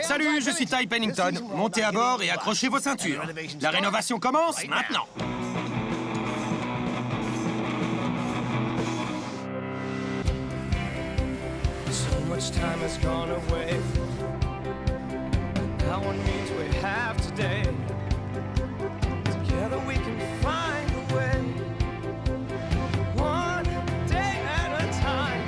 Salut, je suis Ty Pennington. Montez à bord et accrochez vos ceintures. La rénovation commence maintenant. So much time has gone away. Now one means we have today. Together we can find a way. One day at a time.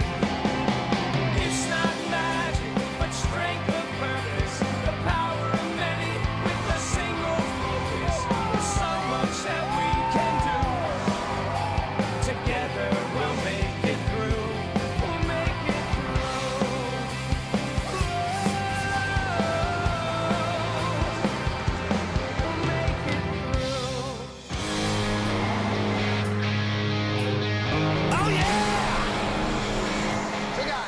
It's not magic, but strength of purpose. The power of many with a single focus. There's so much that we can do. Together we'll make it through. We'll make it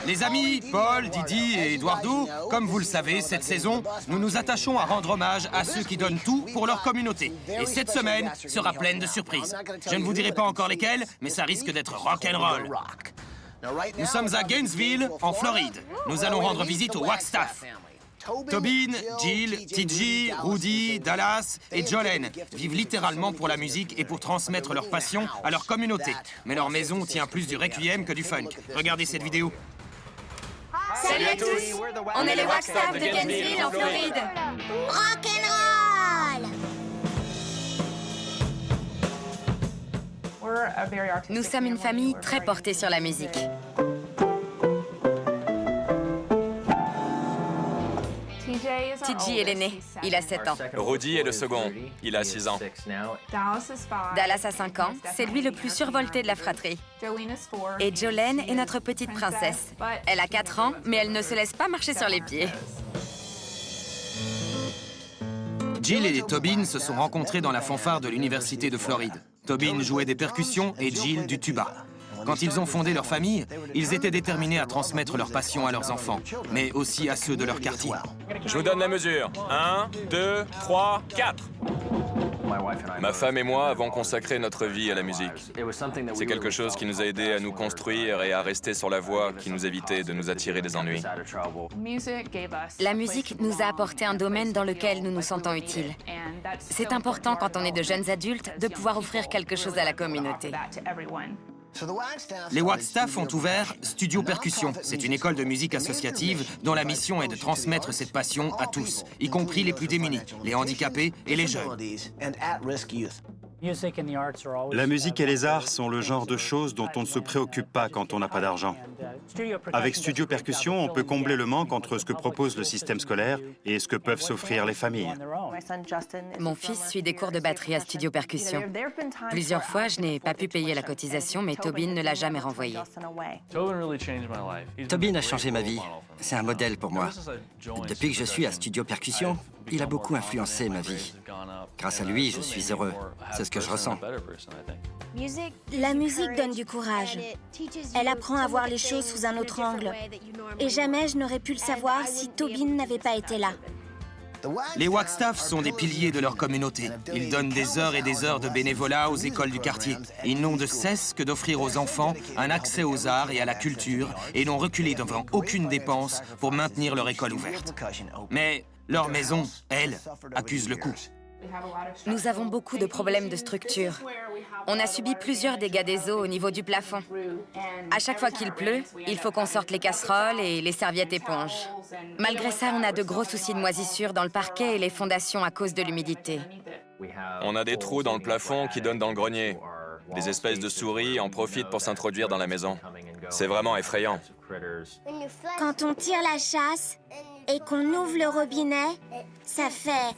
Les amis, Paul, Didi et Eduardo, comme vous le savez, cette saison, nous nous attachons à rendre hommage à ceux qui donnent tout pour leur communauté. Et cette semaine sera pleine de surprises. Je ne vous dirai pas encore lesquelles, mais ça risque d'être rock'n'roll. Nous sommes à Gainesville, en Floride. Nous allons rendre visite au Wagstaff. Tobin, Jill, TJ, Rudy, Dallas et Jolene vivent littéralement pour la musique et pour transmettre leur passion à leur communauté. Mais leur maison tient plus du requiem que du funk. Regardez cette vidéo. Salut à tous! On est les Wagstaff de Gainesville en Floride. Rock'n'roll! Nous sommes une famille très portée sur la musique. TJ est l'aîné, il a 7 ans. Rudy est le second, il a 6 ans. Dallas a 5 ans, c'est lui le plus survolté de la fratrie. Et Jolene est notre petite princesse. Elle a 4 ans, mais elle ne se laisse pas marcher sur les pieds. Jill et Tobin se sont rencontrés dans la fanfare de l'Université de Floride. Tobin jouait des percussions et Jill du tuba. Quand ils ont fondé leur famille, ils étaient déterminés à transmettre leur passion à leurs enfants, mais aussi à ceux de leur quartier. Je vous donne la mesure. 1, 2, 3, 4. Ma femme et moi avons consacré notre vie à la musique. C'est quelque chose qui nous a aidés à nous construire et à rester sur la voie qui nous évitait de nous attirer des ennuis. La musique nous a apporté un domaine dans lequel nous nous sentons utiles. C'est important quand on est de jeunes adultes de pouvoir offrir quelque chose à la communauté. Les Wagstaff ont ouvert Studio Percussion. C'est une école de musique associative dont la mission est de transmettre cette passion à tous, y compris les plus démunis, les handicapés et les jeunes. La musique et les arts sont le genre de choses dont on ne se préoccupe pas quand on n'a pas d'argent. Avec Studio Percussion, on peut combler le manque entre ce que propose le système scolaire et ce que peuvent s'offrir les familles. Mon fils suit des cours de batterie à Studio Percussion. Plusieurs fois, je n'ai pas pu payer la cotisation, mais Tobin ne l'a jamais renvoyé. Tobin a changé ma vie. C'est un modèle pour moi. Depuis que je suis à Studio Percussion, il a beaucoup influencé ma vie. Grâce à lui, je suis heureux. C'est ce que je ressens. La musique donne du courage. Elle apprend à voir les choses sous un autre angle. Et jamais je n'aurais pu le savoir si Tobin n'avait pas été là. Les Wagstaff sont des piliers de leur communauté. Ils donnent des heures et des heures de bénévolat aux écoles du quartier. Ils n'ont de cesse que d'offrir aux enfants un accès aux arts et à la culture et n'ont reculé devant aucune dépense pour maintenir leur école ouverte. Mais leur maison, elle, accuse le coup. Nous avons beaucoup de problèmes de structure. On a subi plusieurs dégâts des eaux au niveau du plafond. À chaque fois qu'il pleut, il faut qu'on sorte les casseroles et les serviettes éponges. Malgré ça, on a de gros soucis de moisissure dans le parquet et les fondations à cause de l'humidité. On a des trous dans le plafond qui donnent dans le grenier. Des espèces de souris en profitent pour s'introduire dans la maison. C'est vraiment effrayant. Quand on tire la chasse et qu'on ouvre le robinet, ça fait...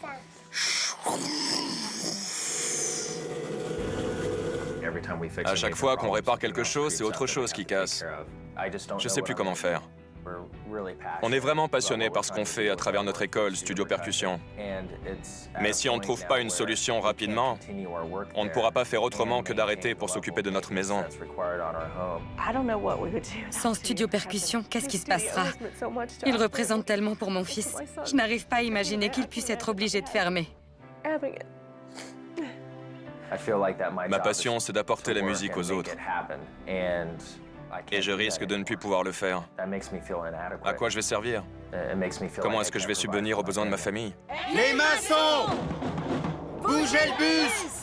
À chaque fois qu'on répare quelque chose, c'est autre chose qui casse. Je sais plus comment faire. On est vraiment passionné par ce qu'on fait à travers notre école, Studio Percussion. Mais si on ne trouve pas une solution rapidement, on ne pourra pas faire autrement que d'arrêter pour s'occuper de notre maison. Sans Studio Percussion, qu'est-ce qui se passera? Il représente tellement pour mon fils. Je n'arrive pas à imaginer qu'il puisse être obligé de fermer. Ma passion, c'est d'apporter la musique aux autres. Et je risque de ne plus pouvoir le faire. À quoi je vais servir? Comment est-ce que je vais subvenir aux besoins de ma famille? Les maçons! Bougez le bus!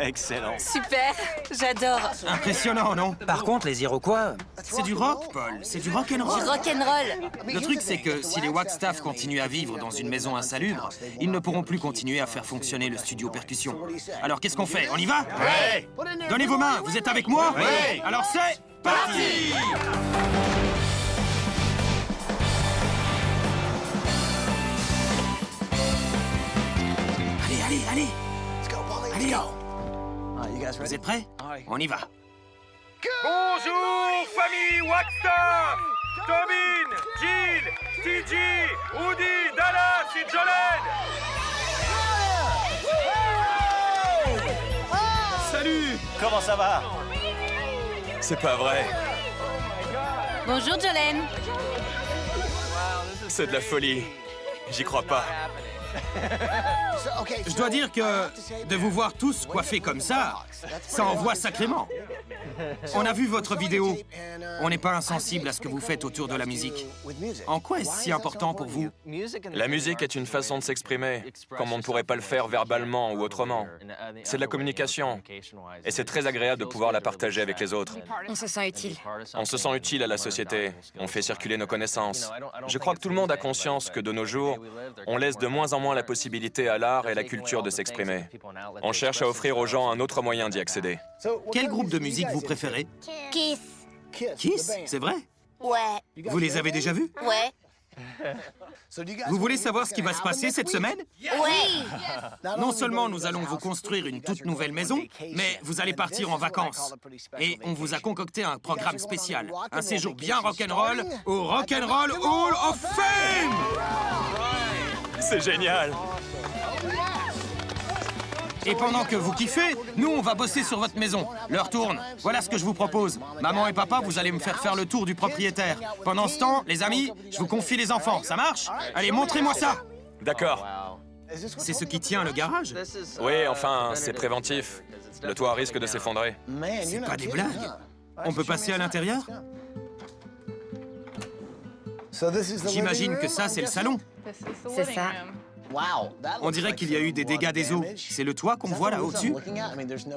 Excellent. Super, j'adore. Impressionnant, non? Par contre, les Iroquois... C'est du rock, Paul. C'est du rock'n'roll. Rock'n'roll. Le truc, c'est que si les Wagstaff continuent à vivre dans une maison insalubre, ils ne pourront plus continuer à faire fonctionner le studio percussion. Alors qu'est-ce qu'on fait? On y va? Ouais! Donnez vos mains, vous êtes avec moi? Ouais. Alors c'est parti! Allez, allez, allez! Allez! Vous êtes prêts? On y va. Bonjour, famille Wagstaff! Tobin, Jill, TJ, Rudy, Dallas et Jolene! Salut! Comment ça va? C'est pas vrai. Bonjour, Jolene. C'est de la folie. J'y crois pas. Je dois dire que de vous voir tous coiffés comme ça envoie sacrément. On a vu votre vidéo. On n'est pas insensible à ce que vous faites autour de la musique. En quoi est-ce si important pour vous? La musique est une façon de s'exprimer, comme on ne pourrait pas le faire verbalement ou autrement. C'est de la communication. Et c'est très agréable de pouvoir la partager avec les autres. On se sent utile. On se sent utile à la société. On fait circuler nos connaissances. Je crois que tout le monde a conscience que de nos jours, on laisse de moins en moins la possibilité à l'art et la culture de s'exprimer. On cherche à offrir aux gens un autre moyen d'y accéder. Quel groupe de musique vous préférez? Kiss. Kiss, c'est vrai? Ouais. Vous les avez déjà vus? Ouais. Vous voulez savoir ce qui va se passer cette semaine? Oui. Non seulement nous allons vous construire une toute nouvelle maison, mais vous allez partir en vacances. Et on vous a concocté un programme spécial. Un séjour bien rock'n'roll au Rock'n'Roll Hall of Fame! C'est génial! Et pendant que vous kiffez, nous, on va bosser sur votre maison. L'heure tourne. Voilà ce que je vous propose. Maman et papa, vous allez me faire le tour du propriétaire. Pendant ce temps, les amis, je vous confie les enfants. Ça marche? Allez, montrez-moi ça! D'accord. C'est ce qui tient le garage? Oui, enfin, c'est préventif. Le toit risque de s'effondrer. C'est pas des blagues. On peut passer à l'intérieur? J'imagine que ça, c'est le salon. C'est ça. On dirait qu'il y a eu des dégâts des eaux. C'est le toit qu'on voit là au-dessus?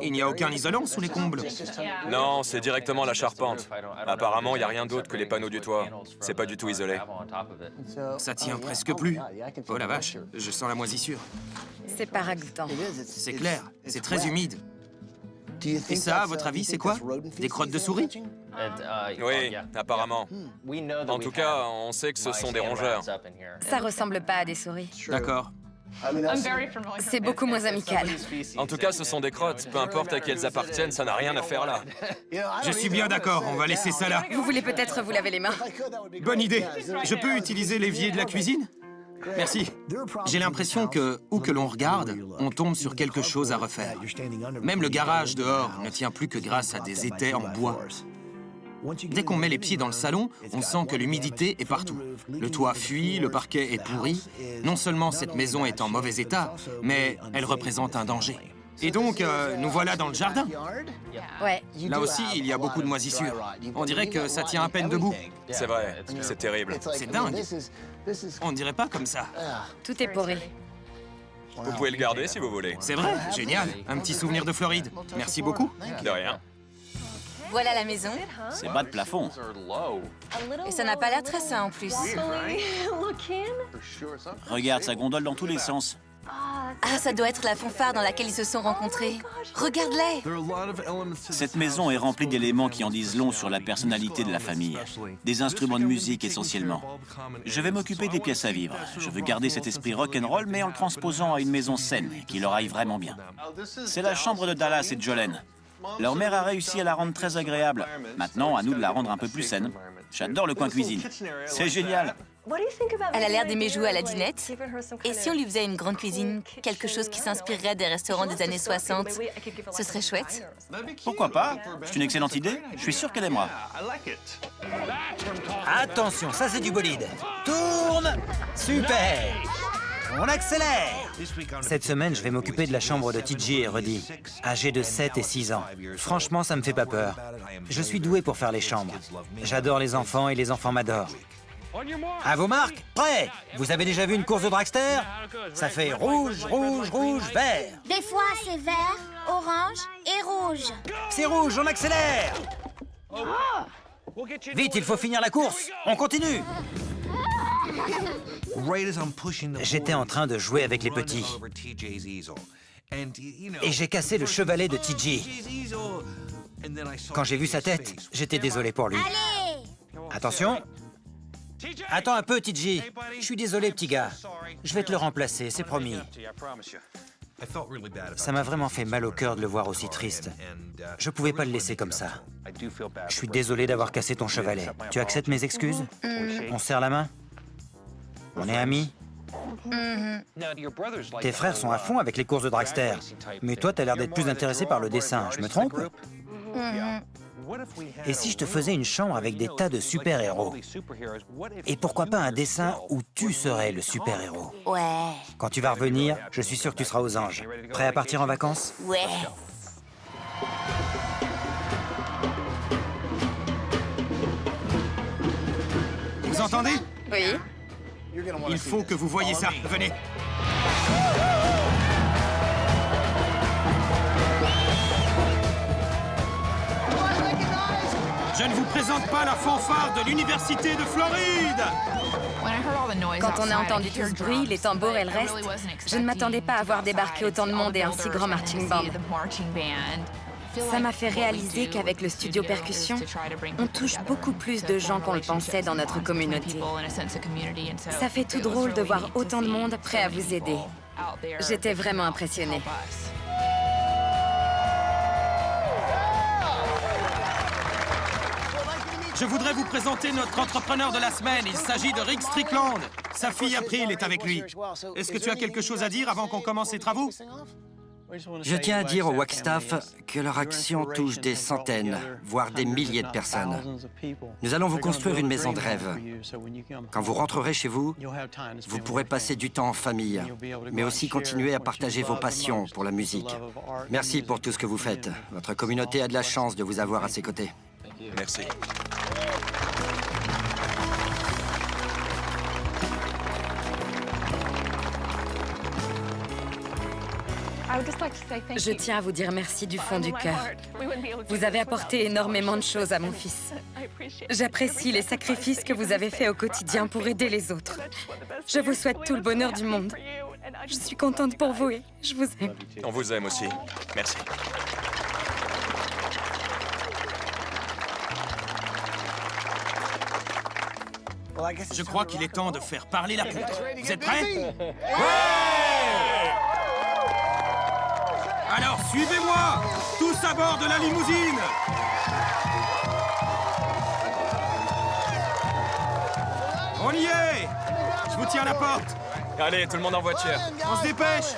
Il n'y a aucun isolant sous les combles. Non, c'est directement la charpente. Apparemment, il n'y a rien d'autre que les panneaux du toit. C'est pas du tout isolé. Ça tient presque plus. Oh la vache, je sens la moisissure. C'est pas ragoûtant. C'est clair, c'est très humide. Et ça, à votre avis, c'est quoi? Des crottes de souris? Oui, apparemment. En tout cas, on sait que ce sont des rongeurs. Ça ressemble pas à des souris. D'accord. C'est beaucoup moins amical. En tout cas, ce sont des crottes. Peu importe à qui elles appartiennent, ça n'a rien à faire là. Je suis bien d'accord, on va laisser ça là. Vous voulez peut-être vous laver les mains? Bonne idée. Je peux utiliser l'évier de la cuisine? Merci. J'ai l'impression que, où que l'on regarde, on tombe sur quelque chose à refaire. Même le garage dehors ne tient plus que grâce à des étais en bois. Dès qu'on met les pieds dans le salon, on sent que l'humidité est partout. Le toit fuit, le parquet est pourri. Non seulement cette maison est en mauvais état, mais elle représente un danger. Et donc, nous voilà dans le jardin. Ouais. Là aussi, il y a beaucoup de moisissures. On dirait que ça tient à peine debout. C'est vrai, c'est terrible. C'est dingue. On ne dirait pas comme ça. Tout est poré. Vous pouvez le garder si vous voulez. C'est vrai, génial. Un petit souvenir de Floride. Merci beaucoup. De rien. Voilà la maison. C'est bas de plafond. Et ça n'a pas l'air très sain en plus. Regarde, ça gondole dans tous les sens. Ah, ça doit être la fanfare dans laquelle ils se sont rencontrés. Regarde-les. Cette maison est remplie d'éléments qui en disent long sur la personnalité de la famille. Des instruments de musique essentiellement. Je vais m'occuper des pièces à vivre. Je veux garder cet esprit rock'n'roll, mais en le transposant à une maison saine, qui leur aille vraiment bien. C'est la chambre de Dallas et de Jolene. Leur mère a réussi à la rendre très agréable. Maintenant, à nous de la rendre un peu plus saine. J'adore le coin cuisine. C'est génial. Elle a l'air d'aimer jouer à la dinette. Et si on lui faisait une grande cuisine, quelque chose qui s'inspirerait des restaurants des années 60, ce serait chouette. Pourquoi pas? C'est une excellente idée. Je suis sûr qu'elle aimera. Attention, ça c'est du bolide. Tourne. Super. On accélère. Cette semaine, je vais m'occuper de la chambre de TJ et Rudy, âgés de 7 et 6 ans. Franchement, ça me fait pas peur. Je suis doué pour faire les chambres. J'adore les enfants et les enfants m'adorent. À vos marques, prêts? Vous avez déjà vu une course de dragster? Ça fait rouge, rouge, rouge, vert. Des fois, c'est vert, orange et rouge. C'est rouge, on accélère. Vite, il faut finir la course. On continue. J'étais en train de jouer avec les petits. Et j'ai cassé le chevalet de TJ. Quand j'ai vu sa tête, j'étais désolé pour lui. Allez! Attention. Attends un peu, TJ. Je suis désolé, petit gars. Je vais te le remplacer, c'est promis. Ça m'a vraiment fait mal au cœur de le voir aussi triste. Je pouvais pas le laisser comme ça. Je suis désolé d'avoir cassé ton chevalet. Tu acceptes mes excuses? On se serre la main? On est amis? Tes frères sont à fond avec les courses de dragster. Mais toi, t'as l'air d'être plus intéressé par le dessin. Je me trompe? Et si je te faisais une chambre avec des tas de super-héros? Et pourquoi pas un dessin où tu serais le super-héros? Ouais. Quand tu vas revenir, je suis sûr que tu seras aux anges. Prêt à partir en vacances? Ouais. Vous entendez? Oui. Il faut que vous voyiez ça. Venez. Je ne vous présente pas la fanfare de l'Université de Floride! Quand on a entendu tout ce bruit, les tambours et le reste, je ne m'attendais pas à voir débarquer autant de monde et un si grand marching band. Ça m'a fait réaliser qu'avec le studio Percussion, on touche beaucoup plus de gens qu'on le pensait dans notre communauté. Ça fait tout drôle de voir autant de monde prêt à vous aider. J'étais vraiment impressionnée. Je voudrais vous présenter notre entrepreneur de la semaine. Il s'agit de Rick Strickland. Sa fille April est avec lui. Est-ce que tu as quelque chose à dire avant qu'on commence les travaux? Je tiens à dire au Wagstaff que leur action touche des centaines, voire des milliers de personnes. Nous allons vous construire une maison de rêve. Quand vous rentrerez chez vous, vous pourrez passer du temps en famille, mais aussi continuer à partager vos passions pour la musique. Merci pour tout ce que vous faites. Votre communauté a de la chance de vous avoir à ses côtés. Merci. Je tiens à vous dire merci du fond du cœur. Vous avez apporté énormément de choses à mon fils. J'apprécie les sacrifices que vous avez faits au quotidien pour aider les autres. Je vous souhaite tout le bonheur du monde. Je suis contente pour vous et je vous aime. On vous aime aussi. Merci. Je crois qu'il est temps de faire parler la poudre. Vous êtes prêts? Ouais! Alors, suivez-moi! Tous à bord de la limousine! On y est! Je vous tiens à la porte. Allez, tout le monde en voiture. On se dépêche!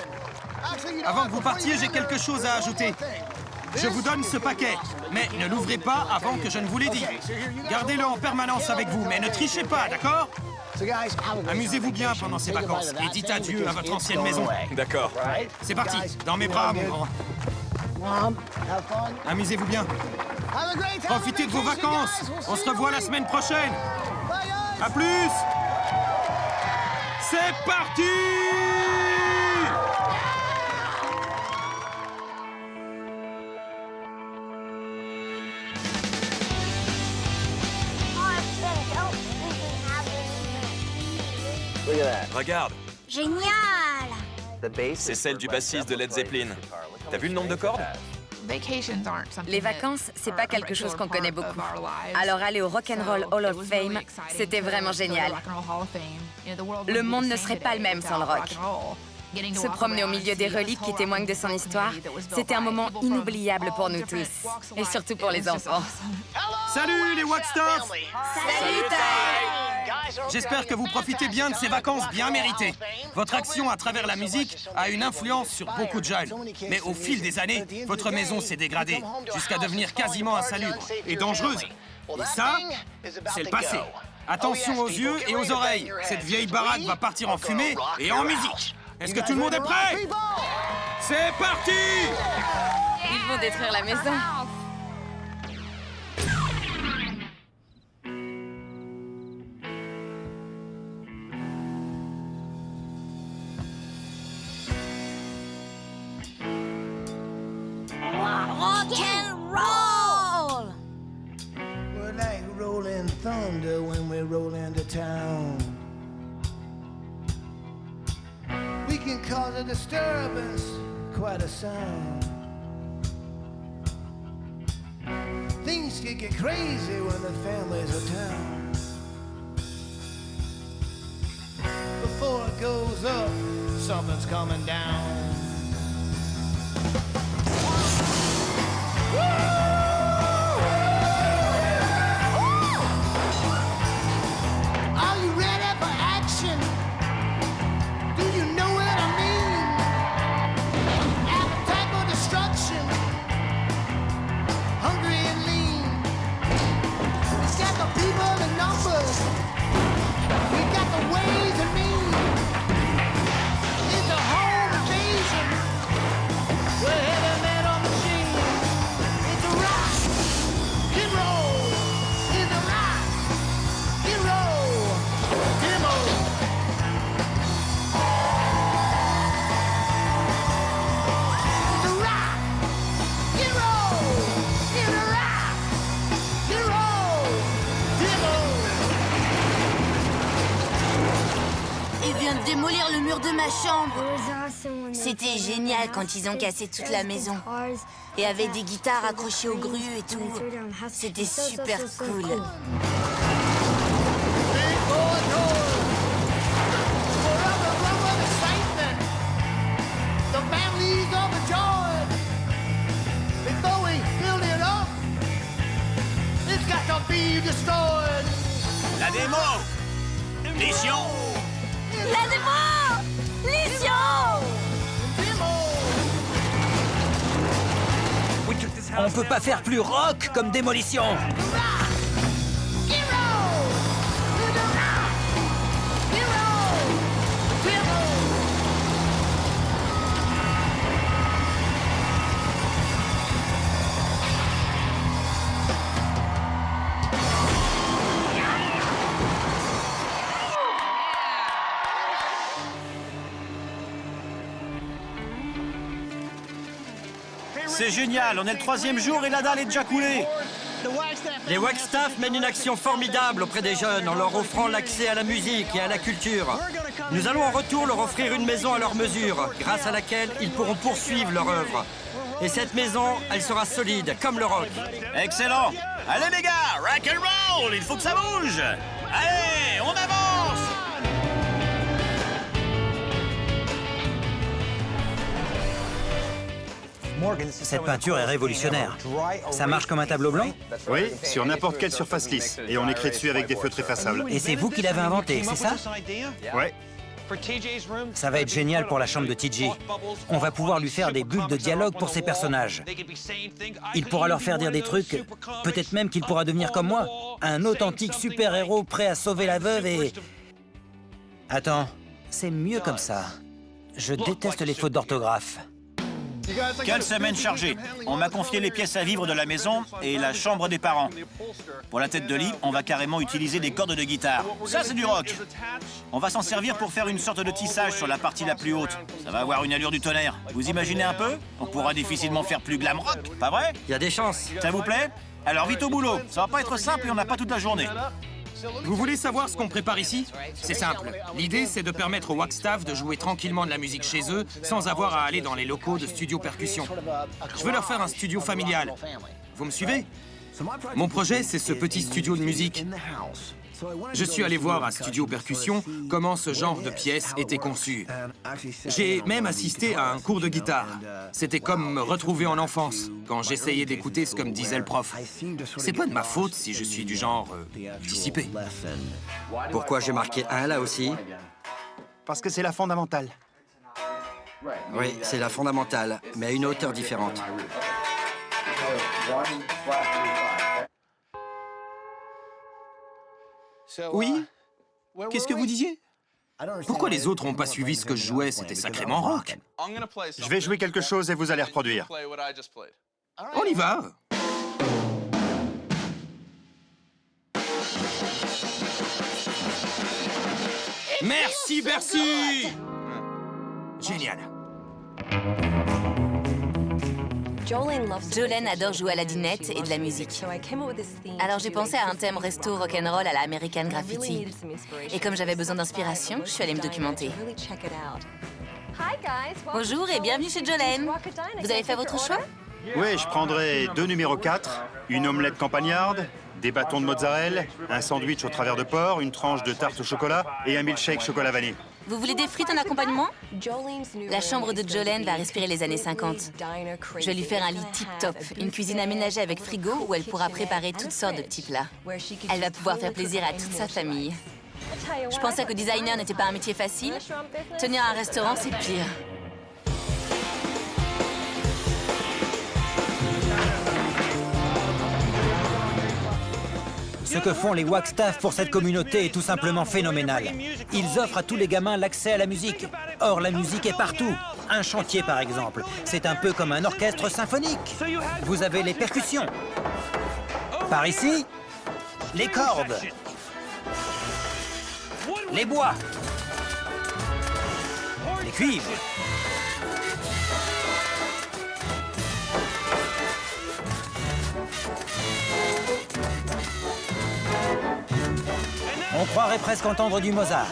Avant que vous partiez, j'ai quelque chose à ajouter. Je vous donne ce paquet, mais ne l'ouvrez pas avant que je ne vous l'ai dit. Gardez-le en permanence avec vous, mais ne trichez pas, d'accord? Amusez-vous bien pendant ces vacances et dites adieu à votre ancienne maison. D'accord. C'est parti, dans mes bras, mon grand. Amusez-vous bien. Profitez de vos vacances. On se revoit la semaine prochaine. À plus! C'est parti! Regarde, Génial! c'est celle du bassiste de Led Zeppelin. T'as vu le nombre de cordes? Les vacances, c'est pas quelque chose qu'on connaît beaucoup. Alors aller au Rock'n'Roll Hall of Fame, c'était vraiment génial. Le monde ne serait pas le même sans le rock. Se promener au milieu des reliques qui témoignent de son histoire, c'était un moment inoubliable pour nous tous. Et surtout pour les enfants. Salut les Wagstaff! Salut, Ty! J'espère que vous profitez bien de ces vacances bien méritées. Votre action à travers la musique a une influence sur beaucoup de jeunes. Mais au fil des années, votre maison s'est dégradée, jusqu'à devenir quasiment insalubre et dangereuse. Et ça, c'est le passé. Attention aux yeux et aux oreilles. Cette vieille baraque va partir en fumée et en musique. Est-ce que tout le monde est prêt? C'est parti! Ils vont détruire la maison. Rock and roll! We're like rolling thunder when we roll into town. We can cause a disturbance, quite a sound. Things can get crazy when the families are town. Before it goes up, something's coming down. Are you ready for action? Do you know what I mean? Appetite for destruction, hungry and lean. It's got the people and numbers. We got the ways and means. It's a home invasion. We're heavy metal machine. It's a rock and roll. It's a rock and roll demo. It's a rock and roll. It's a rock and roll demo. Il vient de démolir le mur de ma chambre. C'était génial quand ils ont cassé toute la maison. Et avec des guitares accrochées aux grues et tout. C'était super cool. Big boy toys. Forever run with excitement. The families overjoyed. Before we build it up, it's got to be destroyed. La démo! Mission! La démo! Mission! On peut pas faire plus rock comme démolition. C'est génial, on est le 3e jour et la dalle est déjà coulée. Les Wagstaff mènent une action formidable auprès des jeunes en leur offrant l'accès à la musique et à la culture. Nous allons en retour leur offrir une maison à leur mesure, grâce à laquelle ils pourront poursuivre leur œuvre. Et cette maison, elle sera solide, comme le rock. Excellent. Allez les gars, rock and roll, il faut que ça bouge. Allez, on avance. Cette peinture est révolutionnaire. Ça marche comme un tableau blanc? Oui, sur n'importe quelle surface lisse. Et on écrit dessus avec des feutres effaçables. Et c'est vous qui l'avez inventé, c'est ça? Ouais. Ça va être génial pour la chambre de TJ. On va pouvoir lui faire des bulles de dialogue pour ses personnages. Il pourra leur faire dire des trucs. Peut-être même qu'il pourra devenir comme moi. Un authentique super-héros prêt à sauver la veuve et... Attends, c'est mieux comme ça. Je déteste les fautes d'orthographe. Quelle semaine chargée. On m'a confié les pièces à vivre de la maison et la chambre des parents. Pour la tête de lit, on va carrément utiliser des cordes de guitare. Ça, c'est du rock. On va s'en servir pour faire une sorte de tissage sur la partie la plus haute. Ça va avoir une allure du tonnerre. Vous imaginez un peu? On pourra difficilement faire plus glam rock, pas vrai? Il y a des chances. Ça vous plaît? Alors vite au boulot. Ça va pas être simple et on n'a pas toute la journée. Vous voulez savoir ce qu'on prépare ici? C'est simple. L'idée, c'est de permettre aux Wagstaff de jouer tranquillement de la musique chez eux sans avoir à aller dans les locaux de studio percussion. Je veux leur faire un studio familial. Vous me suivez? Mon projet, c'est ce petit studio de musique. Je suis allé voir à Studio Percussion comment ce genre de pièce était conçu. J'ai même assisté à un cours de guitare. C'était comme me retrouver en enfance, quand j'essayais d'écouter ce que me disait le prof. C'est pas de ma faute si je suis du genre dissipé. Pourquoi j'ai marqué 1 là aussi? Parce que c'est la fondamentale. Oui, c'est la fondamentale, mais à une hauteur différente. Oui? Qu'est-ce que vous disiez? Pourquoi les autres n'ont pas suivi ce que je jouais? C'était sacrément rock. Je vais jouer quelque chose et vous allez reproduire. On y va. Merci, Bercy! Génial. Jolene adore jouer à la dinette et de la musique. Alors j'ai pensé à un thème resto rock'n'roll à la American Graffiti. Et comme j'avais besoin d'inspiration, je suis allée me documenter. Bonjour et bienvenue chez Jolene. Vous avez fait votre choix? Oui, je prendrai 2 numéros 4, une omelette campagnarde, des bâtons de mozzarella, un sandwich au travers de porc, une tranche de tarte au chocolat et un milkshake chocolat vanille. Vous voulez des frites en accompagnement? La chambre de Jolene va respirer les années 50. Je vais lui faire un lit tip-top, une cuisine aménagée avec frigo où elle pourra préparer toutes sortes de petits plats. Elle va pouvoir faire plaisir à toute sa famille. Je pensais que designer n'était pas un métier facile. Tenir un restaurant, c'est pire. Ce que font les Wagstaff pour cette communauté est tout simplement phénoménal. Ils offrent à tous les gamins l'accès à la musique. Or, la musique est partout. Un chantier, par exemple. C'est un peu comme un orchestre symphonique. Vous avez les percussions. Par ici, les cordes. Les bois. Les cuivres. On croirait presque entendre du Mozart.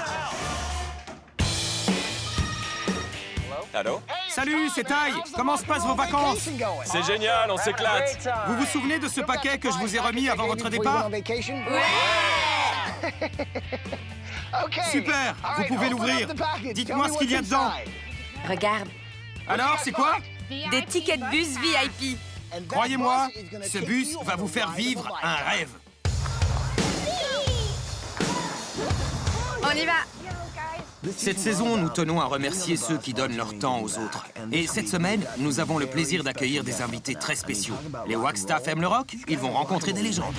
Allô? Salut, c'est Ty. Comment se passent vos vacances? C'est génial, on s'éclate. Vous vous souvenez de ce paquet que je vous ai remis avant votre départ? Super, vous pouvez l'ouvrir. Dites-moi ce qu'il y a dedans. Regarde, Alors, c'est quoi? des tickets de bus VIP. Croyez-moi, ce bus va vous faire vivre un rêve. On y va. Cette saison, nous tenons à remercier ceux qui donnent leur temps aux autres. Et cette semaine, nous avons le plaisir d'accueillir des invités très spéciaux. Les Wagstaff aiment le rock, ils vont rencontrer des légendes.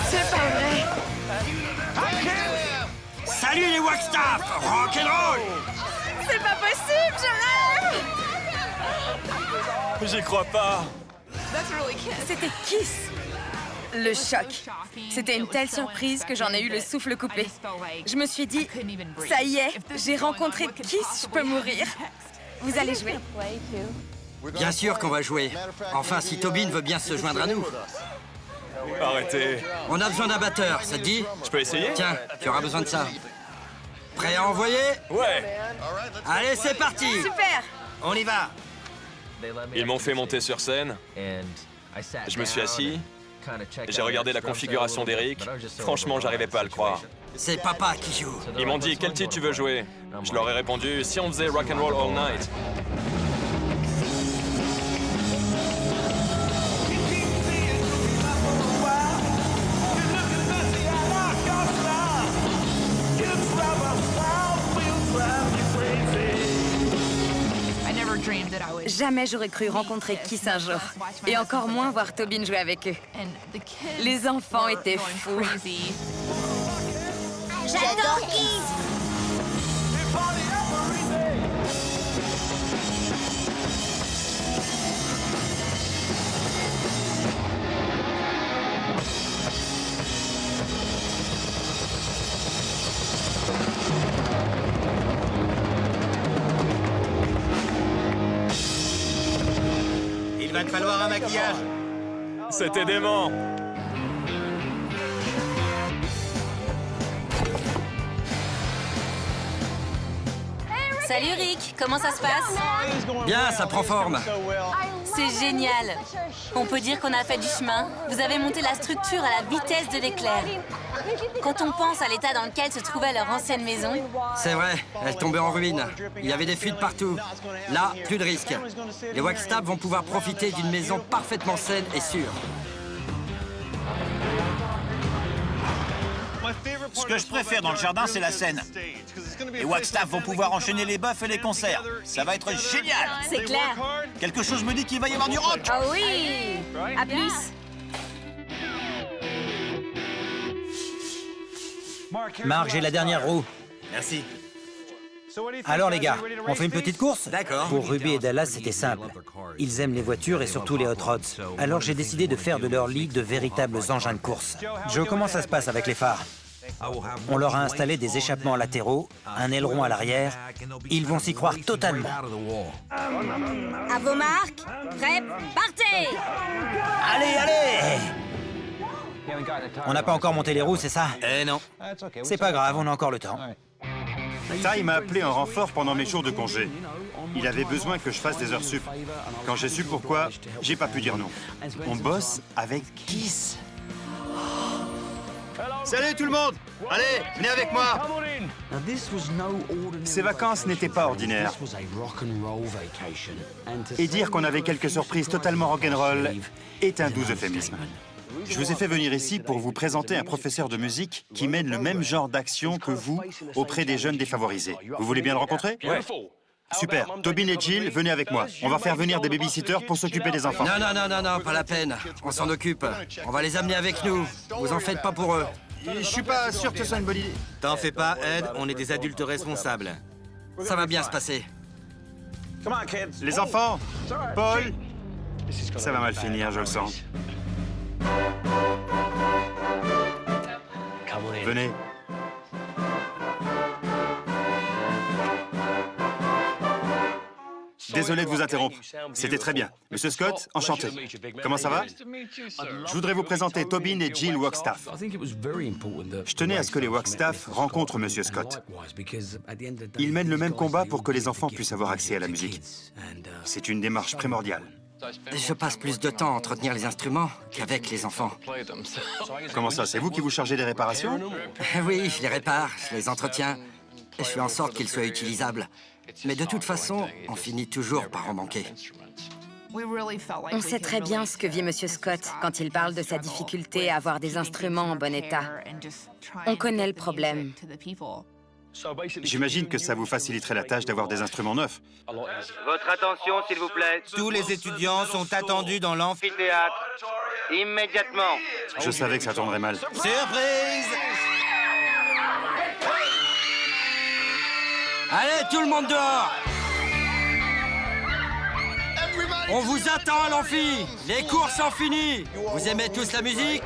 C'est pas vrai. Salut les Wagstaff! Rock'n'roll! C'est pas possible, je rêve. J'y crois pas. C'était Kiss. Le choc. C'était une telle surprise que j'en ai eu le souffle coupé. Je me suis dit, ça y est, j'ai rencontré Kiss, je peux mourir. Vous allez jouer? Bien sûr qu'on va jouer. Enfin, si Tobin veut bien se joindre à nous. Arrêtez. On a besoin d'un batteur, ça te dit? Je peux essayer? Tiens, tu auras besoin de ça. Prêt à envoyer? Ouais. Allez, c'est parti! Super. On y va! Ils m'ont fait monter sur scène. Je me suis assis. J'ai regardé la configuration d'Eric. Franchement, j'arrivais pas à le croire. C'est papa qui joue. Ils m'ont dit quel titre tu veux jouer. Je leur ai répondu si on faisait Rock'n'Roll All Night. Jamais j'aurais cru rencontrer Kiss un jour. Et encore moins voir Tobin jouer avec eux. Les enfants étaient fous. J'adore Kiss! Il va te falloir un maquillage. C'était dément. Salut Rick, comment ça se passe? Bien, ça prend forme. C'était génial. On peut dire qu'on a fait du chemin. Vous avez monté la structure à la vitesse de l'éclair. Quand on pense à l'état dans lequel se trouvait leur ancienne maison... C'est vrai, elle tombait en ruine. Il y avait des fuites partout. Là, plus de risque. Les Wackstaff vont pouvoir profiter d'une maison parfaitement saine et sûre. Ce que je préfère dans le jardin, c'est la scène. Les Wackstaff vont pouvoir enchaîner les bœufs et les concerts. Ça va être génial. C'est clair. Quelque chose me dit qu'il va y avoir du rock. Ah oui. À plus. Marc, j'ai la dernière roue. Merci. Alors les gars, on fait une petite course? D'accord. Pour Ruby et Dallas, c'était simple. Ils aiment les voitures et surtout les hot rods. Alors j'ai décidé de faire de leur lit de véritables engins de course. Joe, comment ça se passe avec les phares? On leur a installé des échappements latéraux, un aileron à l'arrière. Ils vont s'y croire totalement. À vos marques, prêts, partez! Allez, allez! On n'a pas encore monté les roues, c'est ça? Eh non. C'est pas grave, on a encore le temps. Ty m'a appelé en renfort pendant mes jours de congé. Il avait besoin que je fasse des heures sup. Quand j'ai su pourquoi, j'ai pas pu dire non. On bosse avec Kiss. Salut tout le monde! Allez, venez avec moi! Ces vacances n'étaient pas ordinaires. Et dire qu'on avait quelques surprises totalement rock'n'roll est un doux euphémisme. Je vous ai fait venir ici pour vous présenter un professeur de musique qui mène le même genre d'action que vous auprès des jeunes défavorisés. Vous voulez bien le rencontrer? Ouais. Super. Tobin et Jill, venez avec moi. On va faire venir des babysitters pour s'occuper des enfants. Non, pas la peine. On s'en occupe. On va les amener avec nous. Vous en faites pas pour eux. Je suis pas sûr que ce soit une bonne idée. T'en fais pas, Ed, on est des adultes responsables. Ça va bien se passer. Les enfants, Paul, ça va mal finir, je le sens. Venez. Désolé de vous interrompre. C'était très bien. Monsieur Scott, enchanté. Comment ça va? Je voudrais vous présenter Tobin et Jill Wackstaff. Je tenais à ce que les Wackstaff rencontrent Monsieur Scott. Ils mènent le même combat pour que les enfants puissent avoir accès à la musique. C'est une démarche primordiale. Je passe plus de temps à entretenir les instruments qu'avec les enfants. Comment ça? C'est vous qui vous chargez des réparations? Oui, je les répare, je les entretiens. Et je fais en sorte qu'ils soient utilisables. Mais de toute façon, on finit toujours par en manquer. On sait très bien ce que vit Monsieur Scott quand il parle de sa difficulté à avoir des instruments en bon état. On connaît le problème. J'imagine que ça vous faciliterait la tâche d'avoir des instruments neufs. Votre attention, s'il vous plaît. Tous les étudiants sont attendus dans l'amphithéâtre. Immédiatement. Je savais que ça tournerait mal. Surprise! Allez, tout le monde dehors! On vous attend à l'amphi! Les cours sont finis! Vous aimez tous la musique?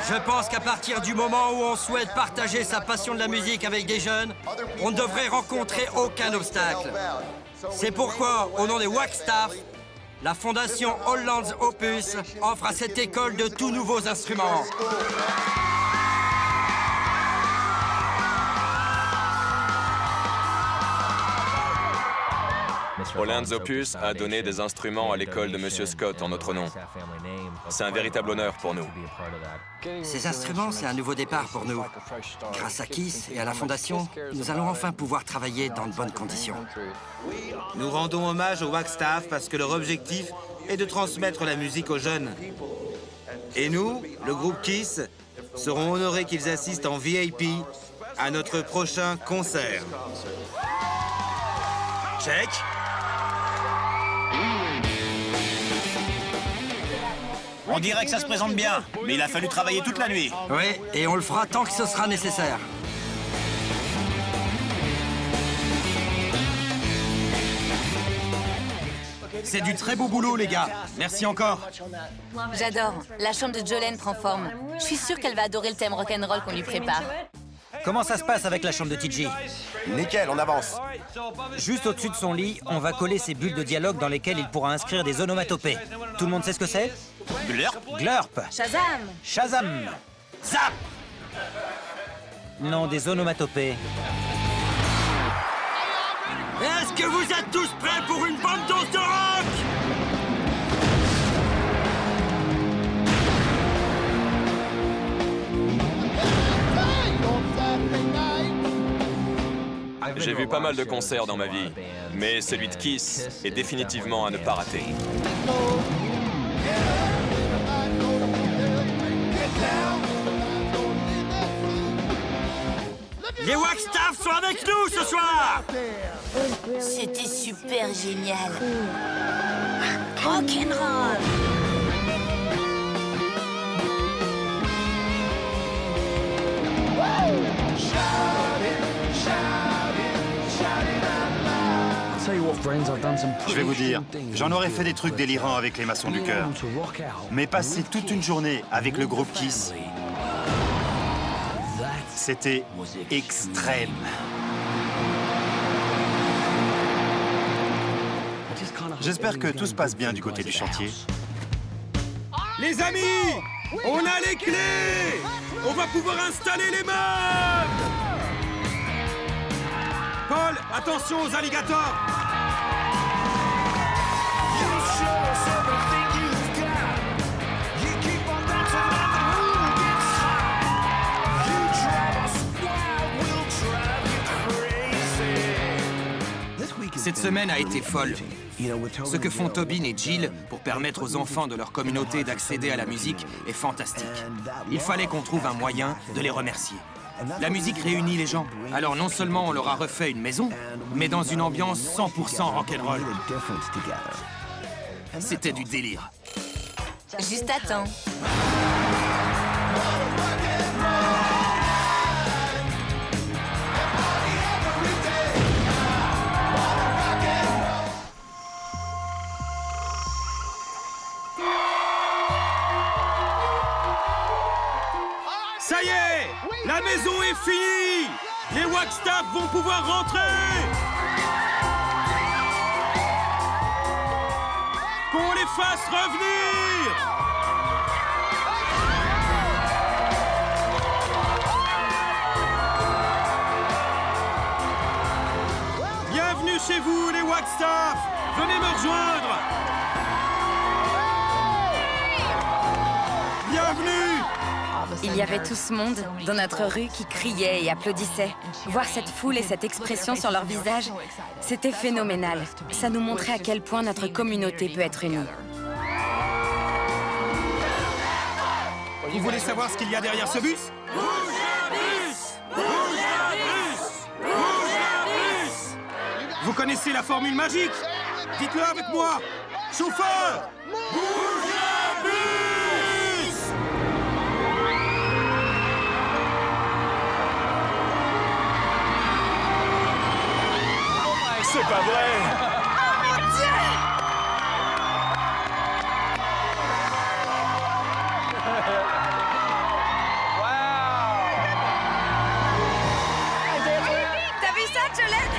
Je pense qu'à partir du moment où on souhaite partager sa passion de la musique avec des jeunes, on ne devrait rencontrer aucun obstacle. C'est pourquoi, au nom des Wackstaff, la fondation Holland's Opus offre à cette école de tout nouveaux instruments. Holland's Opus a donné des instruments à l'école de Monsieur Scott en notre nom. C'est un véritable honneur pour nous. Ces instruments, c'est un nouveau départ pour nous. Grâce à Kiss et à la Fondation, nous allons enfin pouvoir travailler dans de bonnes conditions. Nous rendons hommage aux Wackstaff parce que leur objectif est de transmettre la musique aux jeunes. Et nous, le groupe Kiss, serons honorés qu'ils assistent en VIP à notre prochain concert. Check. On dirait que ça se présente bien, mais il a fallu travailler toute la nuit. Oui, et on le fera tant que ce sera nécessaire. C'est du très beau boulot, les gars. Merci encore. J'adore. La chambre de Jolene prend forme. Je suis sûre qu'elle va adorer le thème rock'n'roll qu'on lui prépare. Comment ça se passe avec la chambre de TJ? Nickel, on avance. Juste au-dessus de son lit, on va coller ces bulles de dialogue dans lesquelles il pourra inscrire des onomatopées. Tout le monde sait ce que c'est? Glurp. Glurp. Shazam! Shazam. Zap. Non, des onomatopées. Est-ce que vous êtes tous prêts pour une bonne dose de rock? J'ai vu pas mal de concerts dans ma vie, mais celui de Kiss est définitivement à ne pas rater. Les Wagstaff sont avec nous ce soir! C'était super génial. Rock'n'roll. Je vais vous dire, j'en aurais fait des trucs délirants avec les maçons du cœur. Mais passer toute une journée avec le groupe Kiss, c'était extrême. J'espère que tout se passe bien du côté du chantier. Les amis, on a les clés! On va pouvoir installer les meubles! Paul, attention aux alligators! Cette semaine a été folle. Ce que font Tobin et Jill pour permettre aux enfants de leur communauté d'accéder à la musique est fantastique. Il fallait qu'on trouve un moyen de les remercier. La musique réunit les gens. Alors non seulement on leur a refait une maison, mais dans une ambiance 100% rock'n'roll. C'était du délire. Juste à temps. Ça y est! La maison est finie! Les Wagstaff vont pouvoir rentrer! Qu'on les fasse revenir! Bienvenue chez vous, les Wagstaff! Venez me rejoindre! Bienvenue! Il y avait tout ce monde dans notre rue qui criait et applaudissait. Voir cette foule et cette expression sur leur visage, c'était phénoménal. Ça nous montrait à quel point notre communauté peut être unie. Vous voulez savoir ce qu'il y a derrière ce bus? Bouge le bus! Bouge le bus! Bouge le bus! Vous connaissez la formule magique? Dites-le avec moi! Chauffeur! Bouge le bus! C'est pas vrai! Oh mon Dieu! T'as vu ça, Jolene?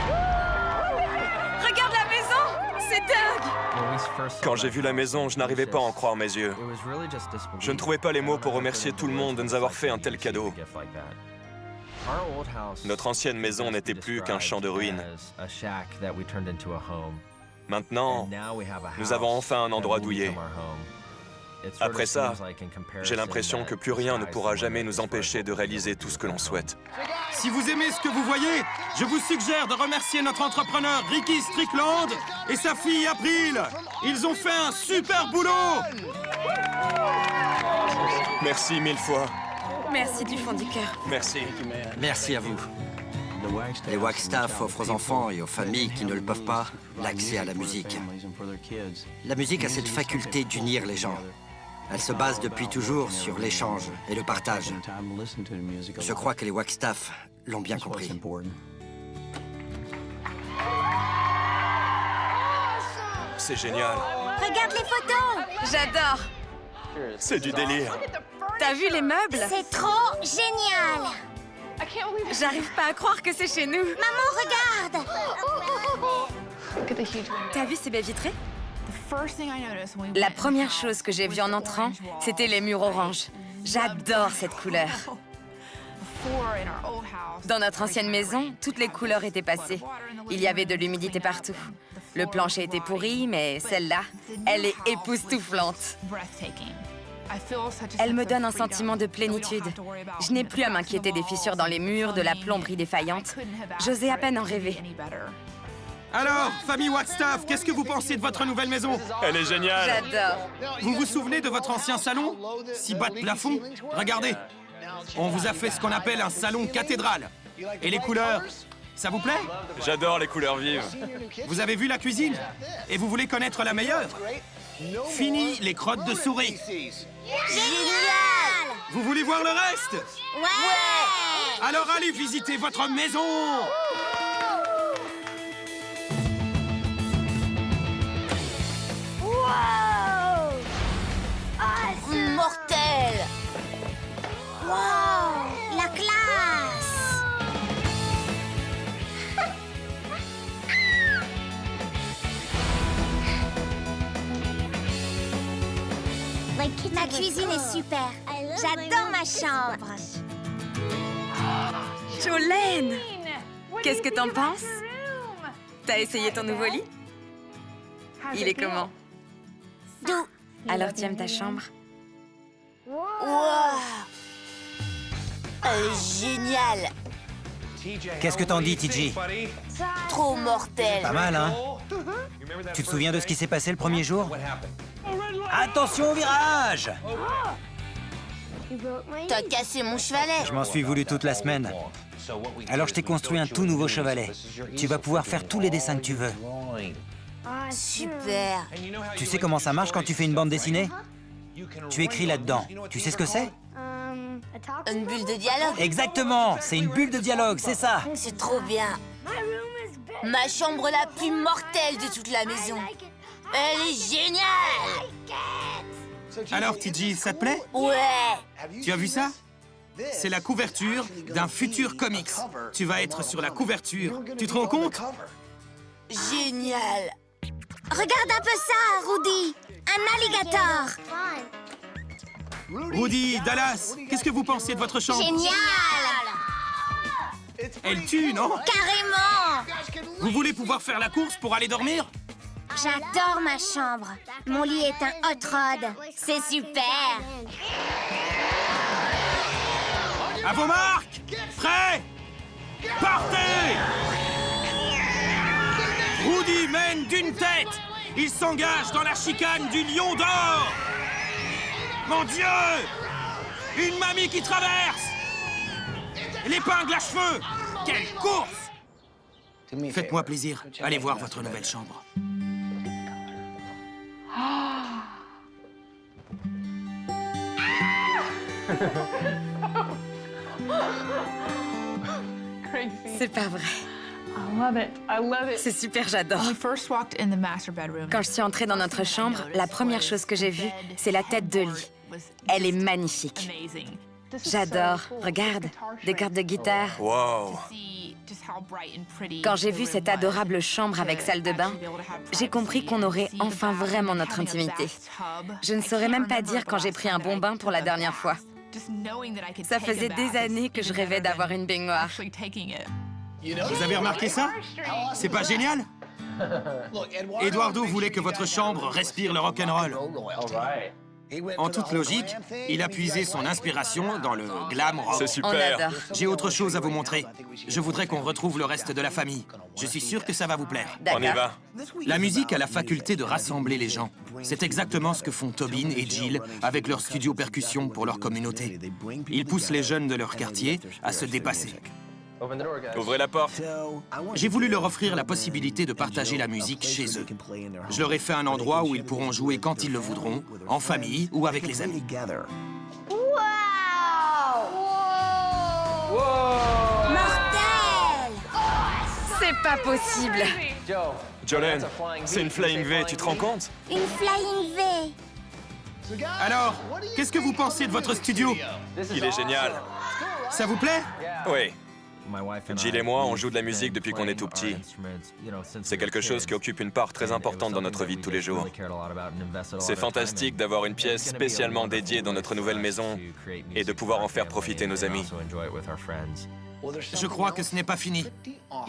Regarde la maison! C'est dingue! Quand j'ai vu la maison, je n'arrivais pas à en croire mes yeux. Je ne trouvais pas les mots pour remercier tout le monde de nous avoir fait un tel cadeau. Notre ancienne maison n'était plus qu'un champ de ruines. Maintenant, nous avons enfin un endroit douillet. Après ça, j'ai l'impression que plus rien ne pourra jamais nous empêcher de réaliser tout ce que l'on souhaite. Si vous aimez ce que vous voyez, je vous suggère de remercier notre entrepreneur Ricky Strickland et sa fille April. Ils ont fait un super boulot! Merci mille fois. Merci du fond du cœur. Merci. Merci à vous. Les Wagstaff offrent aux enfants et aux familles qui ne le peuvent pas l'accès à la musique. La musique a cette faculté d'unir les gens. Elle se base depuis toujours sur l'échange et le partage. Je crois que les Wagstaff l'ont bien compris. C'est génial. Regarde les photos! J'adore! C'est du délire. T'as vu les meubles? C'est trop génial! J'arrive pas à croire que c'est chez nous. Maman, regarde! T'as vu ces baies vitrées? La première chose que j'ai vue en entrant, c'était les murs orange. J'adore cette couleur. Dans notre ancienne maison, toutes les couleurs étaient passées. Il y avait de l'humidité partout. Le plancher était pourri, mais celle-là, elle est époustouflante. Elle me donne un sentiment de plénitude. Je n'ai plus à m'inquiéter des fissures dans les murs, de la plomberie défaillante. J'osais à peine en rêver. Alors, famille Wagstaff, qu'est-ce que vous pensez de votre nouvelle maison? Elle est géniale. J'adore. Vous vous souvenez de votre ancien salon? Si bas de plafond? Regardez, on vous a fait ce qu'on appelle un salon cathédrale. Et les couleurs, ça vous plaît? J'adore les couleurs vives. Vous avez vu la cuisine? Et vous voulez connaître la meilleure? Fini les crottes de souris. Génial! Vous voulez voir le reste? Ouais! Alors allez visiter votre maison! Mortel! Wow! La classe! Ma cuisine est super. J'adore ma chambre. Jolene! Qu'est-ce que t'en penses? T'as essayé ton nouveau lit? Il est comment? Doux. Alors tu aimes ta chambre? Wow! Elle est géniale! Qu'est-ce que t'en dis, TJ? Trop mortel! Pas mal, hein? Tu te souviens de ce qui s'est passé le premier jour? Attention au virage! T'as cassé mon chevalet! Je m'en suis voulu toute la semaine. Alors je t'ai construit un tout nouveau chevalet. Tu vas pouvoir faire tous les dessins que tu veux. Super! Tu sais comment ça marche quand tu fais une bande dessinée? Tu écris là-dedans. Tu sais ce que c'est? Une bulle de dialogue! Exactement! C'est une bulle de dialogue, c'est ça! C'est trop bien! Ma chambre la plus mortelle de toute la maison! Elle est géniale! Alors TJ, ça te plaît? Ouais! Tu as vu ça? C'est la couverture d'un futur comics. Tu vas être sur la couverture. Tu te rends compte? Génial! Regarde un peu ça, Rudy. Un alligator. Rudy, Dallas, qu'est-ce que vous pensez de votre chambre? Génial! Elle tue, non? Carrément! Vous voulez pouvoir faire la course pour aller dormir? J'adore ma chambre. Mon lit est un hot rod. C'est super. À vos marques! Prêts? Partez! Rudy mène d'une tête! Il s'engage dans la chicane du Lion d'Or! Mon Dieu! Une mamie qui traverse! L'épingle à cheveux! Quelle course! Faites-moi plaisir, allez voir votre nouvelle chambre. C'est pas vrai. C'est super, j'adore. Quand je suis entrée dans notre chambre, la première chose que j'ai vue, c'est la tête de lit. Elle est magnifique. J'adore. Regarde, des cordes de guitare. Wow! Quand j'ai vu cette adorable chambre avec salle de bain, j'ai compris qu'on aurait enfin vraiment notre intimité. Je ne saurais même pas dire quand j'ai pris un bon bain pour la dernière fois. Ça faisait des années que je rêvais d'avoir une baignoire. Vous avez remarqué ça? C'est pas génial? Eduardo voulait que votre chambre respire le rock'n'roll. En toute logique, il a puisé son inspiration dans le glam rock. C'est super. On adore. J'ai autre chose à vous montrer. Je voudrais qu'on retrouve le reste de la famille. Je suis sûr que ça va vous plaire. On y D'accord. va. La musique a la faculté de rassembler les gens. C'est exactement ce que font Tobin et Jill avec leur studio percussion pour leur communauté. Ils poussent les jeunes de leur quartier à se dépasser. Ouvrez la porte. J'ai voulu leur offrir la possibilité de partager la musique chez eux. Je leur ai fait un endroit où ils pourront jouer quand ils le voudront, en famille ou avec les amis. Mortel! C'est pas possible. Jolene, c'est une Flying V, tu te rends compte? Une Flying V. Alors, qu'est-ce que vous pensez de votre studio? Il est génial. Ça vous plaît? Oui. Jill et moi, on joue de la musique depuis qu'on est tout petit. C'est quelque chose qui occupe une part très importante dans notre vie de tous les jours. C'est fantastique d'avoir une pièce spécialement dédiée dans notre nouvelle maison et de pouvoir en faire profiter nos amis. Je crois que ce n'est pas fini.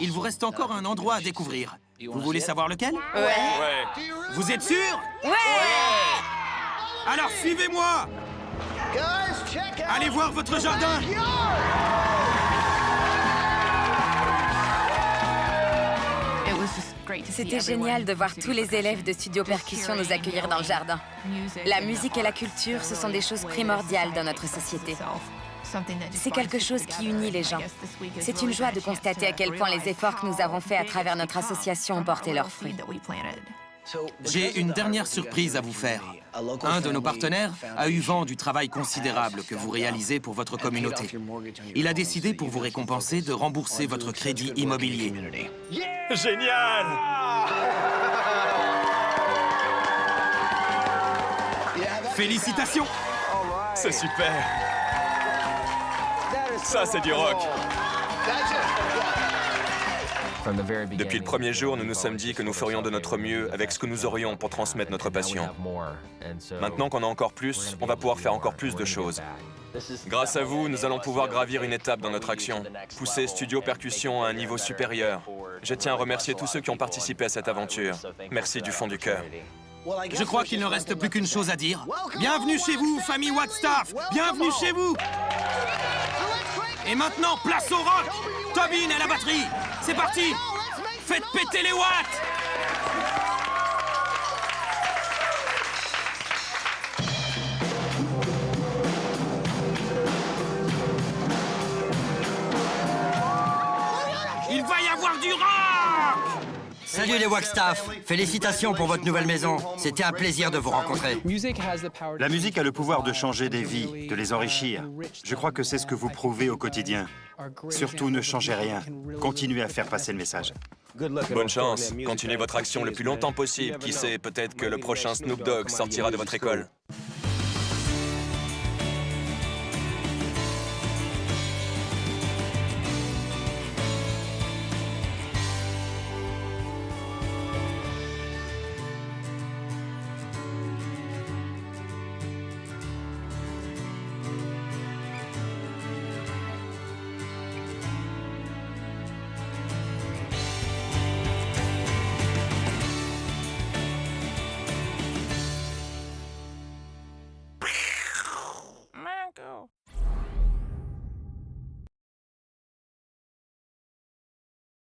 Il vous reste encore un endroit à découvrir. Vous voulez savoir lequel? Ouais. Vous êtes sûr? Ouais! Alors suivez-moi! Allez voir votre jardin! C'était génial de voir tous les élèves de Studio Percussion nous accueillir dans le jardin. La musique et la culture, ce sont des choses primordiales dans notre société. C'est quelque chose qui unit les gens. C'est une joie de constater à quel point les efforts que nous avons faits à travers notre association ont porté leurs fruits. J'ai une dernière surprise à vous faire. Un de nos partenaires a eu vent du travail considérable que vous réalisez pour votre communauté. Il a décidé, pour vous récompenser, de rembourser votre crédit immobilier. Génial! Félicitations! C'est super! Ça, c'est du rock! Depuis le premier jour, nous nous sommes dit que nous ferions de notre mieux avec ce que nous aurions pour transmettre notre passion. Maintenant qu'on a encore plus, on va pouvoir faire encore plus de choses. Grâce à vous, nous allons pouvoir gravir une étape dans notre action, pousser Studio Percussion à un niveau supérieur. Je tiens à remercier tous ceux qui ont participé à cette aventure. Merci du fond du cœur. Je crois qu'il ne reste plus qu'une chose à dire. Bienvenue chez vous, famille Wattstaff! Bienvenue chez vous! Et maintenant, place au rock! Tobin à la batterie! C'est parti! Faites péter les watts! Il va y avoir du rock! Salut les Wackstaff! Félicitations pour votre nouvelle maison. C'était un plaisir de vous rencontrer. La musique a le pouvoir de changer des vies, de les enrichir. Je crois que c'est ce que vous prouvez au quotidien. Surtout, ne changez rien. Continuez à faire passer le message. Bonne chance. Continuez votre action le plus longtemps possible. Qui sait, peut-être que le prochain Snoop Dogg sortira de votre école.